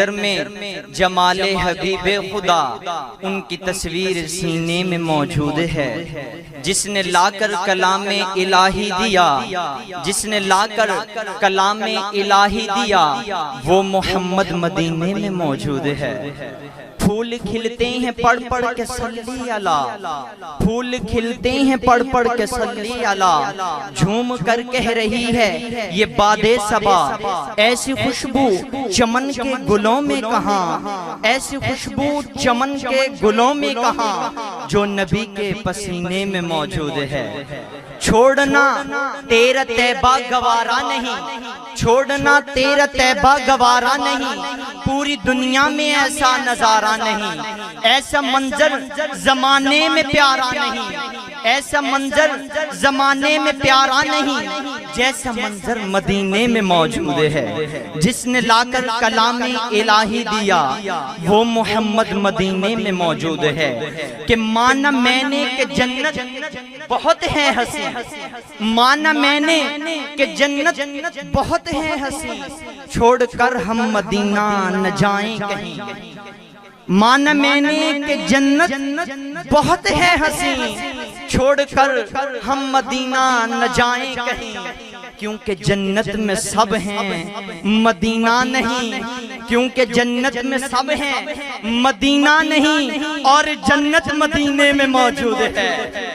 नजर में जमाले हबीबे खुदा, उनकी तस्वीर सीने में मौजूद है। जिसने लाकर कलामे इलाही दिया, जिसने लाकर कलामे इलाही दिया, वो मोहम्मद मदीने में मौजूद है। फूल खिलते हैं पढ़ पढ़ के सल्ली अला, फूल खिलते हैं पढ़ पढ़ के सल्ली अला। झूम कर कह रही है ये बादे सबा, ऐसी खुशबू चमन के गुलों में कहाँ, ऐसी खुशबू चमन के गुलों में कहाँ, जो नबी के पसीने में मौजूद है। छोड़ना तेरा तैबा गवारा नहीं, छोड़ना तेरा तैबा गवारा नहीं, पूरी दुनिया में ऐसा नजारा नहीं, ऐसा मंजर जमाने में प्यारा नहीं, ऐसा मंजर जमाने में प्यारा नहीं, जैसा मंजर मदीने में मौजूद है। जिसने लाकर कलामे इलाही दिया, वो मोहम्मद मदीने में मौजूद है। कि माना मैंने कि जन्नत बहुत है हंसी, माना मैंने कि जन्नत बहुत है हंसी, छोड़कर हम मदीना न जाएं कहीं। माना मैंने कि जन्नत बहुत है हंसी, छोड़कर हम मदीना न जाएं कहीं। क्योंकि जन्नत में सब हैं मदीना नहीं, क्योंकि जन्नत में सब हैं मदीना नहीं, और जन्नत मदीने में मौजूद है।